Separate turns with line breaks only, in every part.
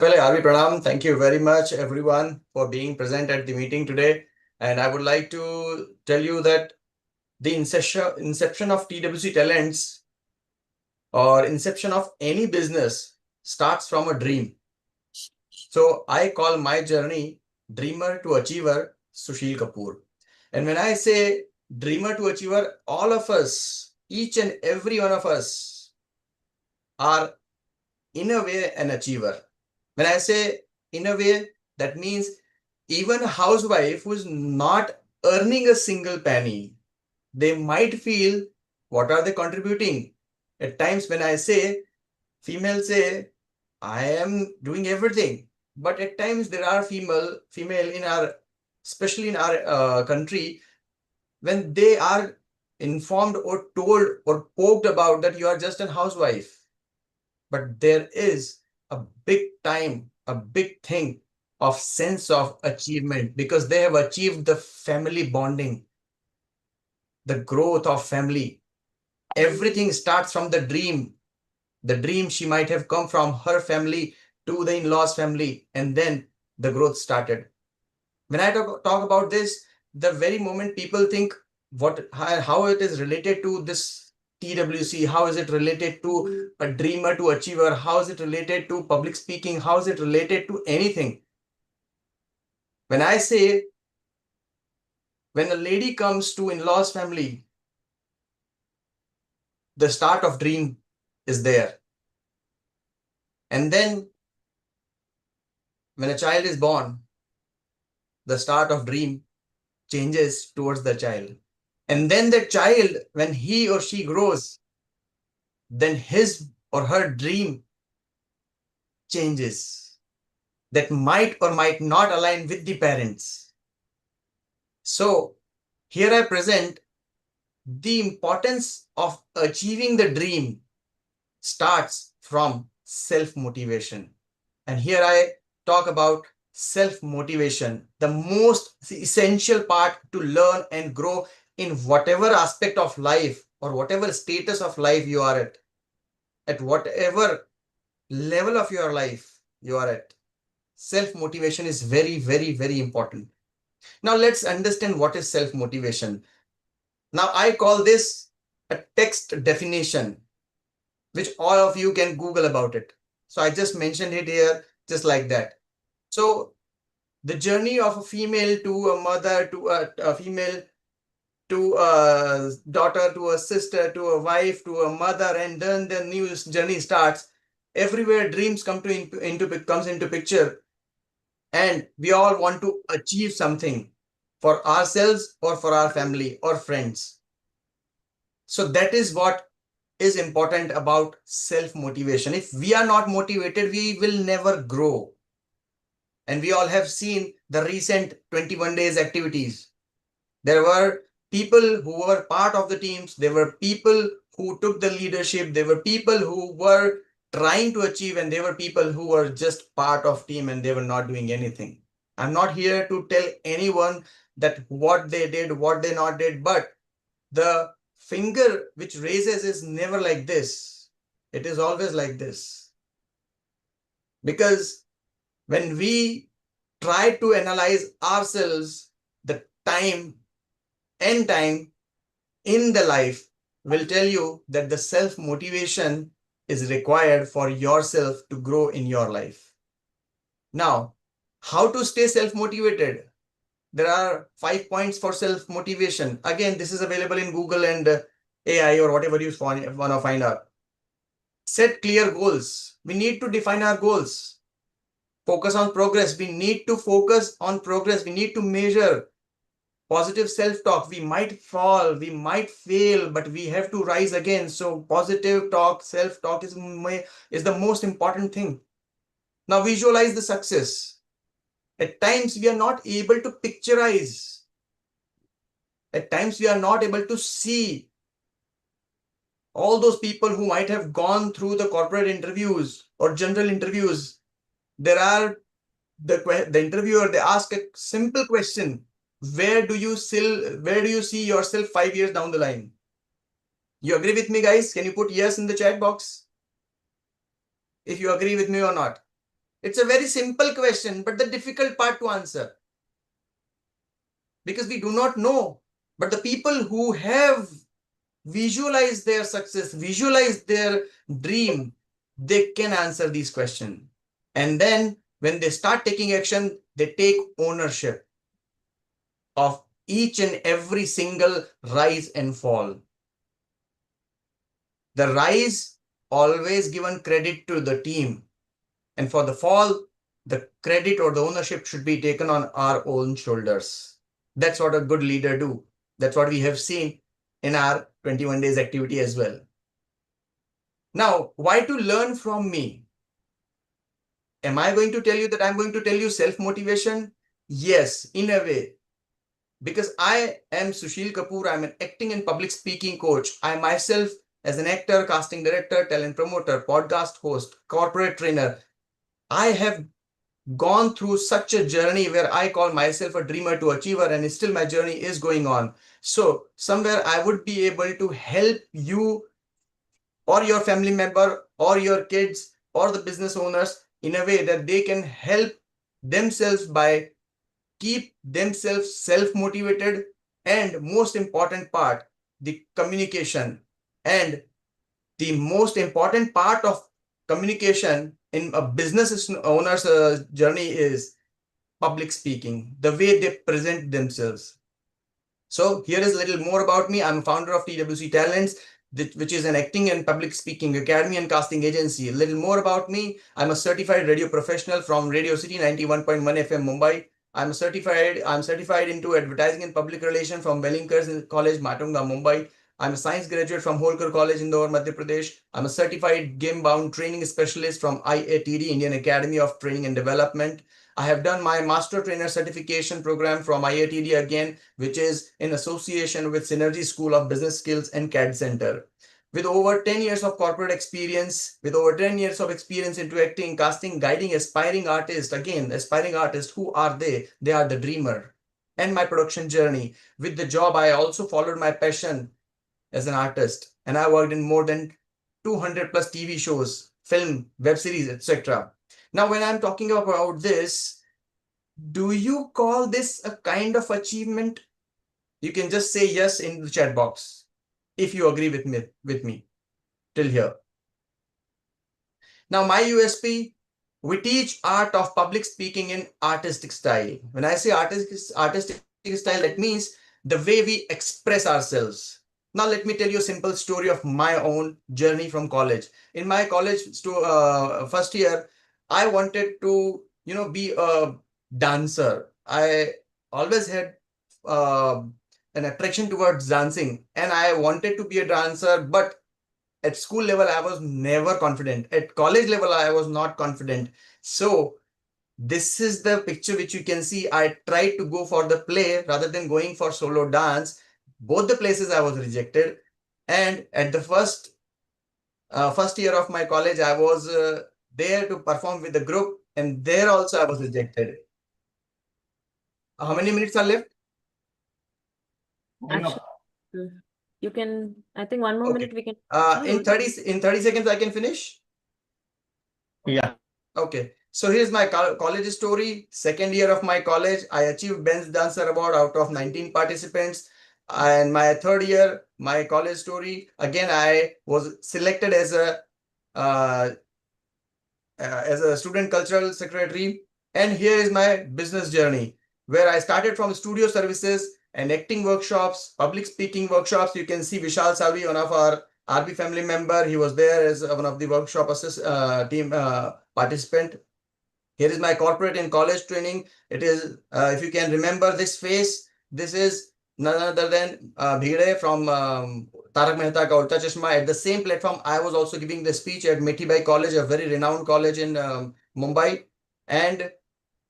Well, Arvi Pranam, thank you very much, everyone, for being present at the meeting today. And I would like to tell you that the inception of TWC Talents or inception of any business starts from a dream. So I call my journey Dreamer to Achiever, Sushil Kapoor. And when I say Dreamer to Achiever, all of us, each and every one of us are in a way an achiever. When I say in a way, that means even a housewife who's not earning a single penny, they might feel what are they contributing? At times when I say, females say, I am doing everything. But at times there are female in our, especially in our country, when they are informed or told or poked about that you are just a housewife. But there is a big thing of sense of achievement because they have achieved the family bonding, the growth of family. Everything starts from the dream. The dream she might have come from her family to the in-laws family, and then the growth started. When I talk about this, the very moment people think how it is related to this TWC, how is it related to a dreamer to achiever, how is it related to public speaking, how is it related to anything? When I say when a lady comes to in-laws family, the start of dream is there. And then when a child is born, the start of dream changes towards the child. And then the child, when he or she grows, then his or her dream changes that might or might not align with the parents. So here I present the importance of achieving the dream starts from self-motivation. And here I talk about self-motivation, the most essential part to learn and grow in whatever aspect of life or whatever status of life you are at whatever level of your life you are at. Self-motivation is very, very, very important. Now let's understand what is self-motivation. Now I call this a text definition, which all of you can Google about it. So I just mentioned it here just like that. So the journey of a female to a mother to a female to a daughter to a sister to a wife to a mother, and then the new journey starts. Everywhere dreams comes into picture, and we all want to achieve something for ourselves or for our family or friends. So that is what is important about self-motivation. If we are not motivated, we will never grow. And we all have seen the recent 21 days activities. There were people who were part of the teams. There were people who took the leadership. There were people who were trying to achieve, and there were people who were just part of team and they were not doing anything. I'm not here to tell anyone that what they did, what they not did, but the finger which raises is never like this. It is always like this. Because when we try to analyze ourselves, the time and time in the life will tell you that the self-motivation is required for yourself to grow in your life. Now, how to stay self-motivated? There are 5 points for self-motivation. Again, this is available in Google and AI or whatever you want to find out. Set clear goals. We need to define our goals. Focus on progress. We need to focus on progress. We need to measure. Positive self-talk. We might fall, we might fail, but we have to rise again. So positive talk, self-talk is the most important thing. Now visualize the success. At times we are not able to picturize. At times we are not able to see all those people who might have gone through the corporate interviews or general interviews. There are the interviewer, they ask a simple question. Where do you see yourself 5 years down the line? You agree with me, guys? Can you put yes in the chat box if you agree with me or not? It's a very simple question, but the difficult part to answer. Because we do not know. But the people who have visualized their success, visualized their dream, they can answer these questions. And then when they start taking action, they take ownership of each and every single rise and fall. The rise always given credit to the team. And for the fall, the credit or the ownership should be taken on our own shoulders. That's what a good leader do. That's what we have seen in our 21 days activity as well. Now, why to learn from me? Am I going to tell you that I'm going to tell you self-motivation? Yes, in a way. Because I am Sushil Kapoor. I'm an acting and public speaking coach. I myself, as an actor, casting director, talent promoter, podcast host, corporate trainer, I have gone through such a journey where I call myself a dreamer to achiever, and still my journey is going on. So somewhere I would be able to help you or your family member or your kids or the business owners in a way that they can help themselves by keep themselves self-motivated, and most important part, the communication. And the most important part of communication in a business owner's journey is public speaking, the way they present themselves. So here is a little more about me. I'm a founder of TWC Talents, which is an acting and public speaking academy and casting agency. A little more about me. I'm a certified radio professional from Radio City 91.1 FM Mumbai. I'm certified into advertising and public relation from Wellinkers College, Matunga, Mumbai. I'm a science graduate from Holkar College, Indore, Madhya Pradesh. I'm a certified game-bound training specialist from IATD, Indian Academy of Training and Development. I have done my master trainer certification program from IATD again, which is in association with Synergy School of Business Skills and CAD Center. With over 10 years of corporate experience, with over 10 years of experience into acting, casting, guiding aspiring artists, again, aspiring artists, who are they? They are the dreamer. And my production journey. With the job, I also followed my passion as an artist, and I worked in more than 200 plus TV shows, film, web series, etc. Now, when I'm talking about this, do you call this a kind of achievement? You can just say yes in the chat box if you agree with me till here. Now, my USP, we teach art of public speaking in artistic style. When I say artistic style, that means the way we express ourselves. Now, let me tell you a simple story of my own journey from college. In my college first year, I wanted to, be a dancer. I always had an attraction towards dancing, and I wanted to be a dancer, but at school level, I was never confident. At college level, I was not confident. So this is the picture which you can see. I tried to go for the play rather than going for solo dance. Both the places I was rejected. And at the first year of my college, I was there to perform with the group, and there also I was rejected. How many minutes are left?
Actually, you can, I think one more
Okay.
minute we can.
In 30 seconds, I can finish.
Yeah.
Okay. So here's my college story. Second year of my college, I achieved Best Dancer Award out of 19 participants. And my third year, my college story, again, I was selected as a student cultural secretary. And here is my business journey, where I started from studio services and acting workshops, public speaking workshops. You can see Vishal Salvi, one of our RB family member. He was there as one of the workshop team participant. Here is my corporate and college training. It is, if you can remember this face, this is none other than Bhide from Tarak Mehta Ka Ulta Chashma. At the same platform, I was also giving the speech at Mithibai College, a very renowned college in Mumbai. And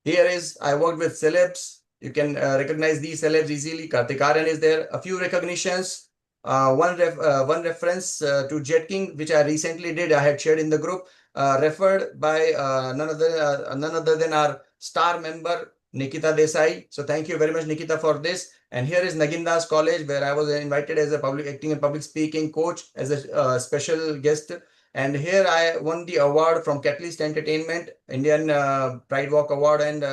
here is, I worked with celebs. You can recognize these celebs easily. Kartik Aaryan is there. A few recognitions. One reference to Jet King, which I recently did. I had shared in the group, referred by none other than our star member Nikita Desai. So thank you very much, Nikita, for this. And here is Nagindas College, where I was invited as a public acting and public speaking coach as a special guest. And here I won the award from Catalyst Entertainment, Indian Pride Walk Award and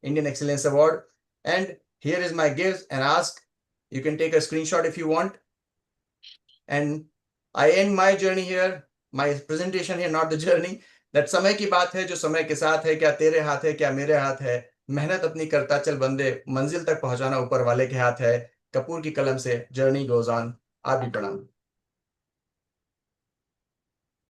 Indian Excellence Award. And here is my gifts and ask. You can take a screenshot if you want. And I end my journey here, my presentation here, not the journey. That समय की बात है जो समय के साथ है, क्या तेरे हाथ है क्या मेरे हाथ है, मेहनत अपनी करता चल बंदे, मंजिल तक पहुंचाना ऊपर वाले के हाथ है. कपूर की कलम से जर्नी गोज ऑन. आप भी प्रणाम.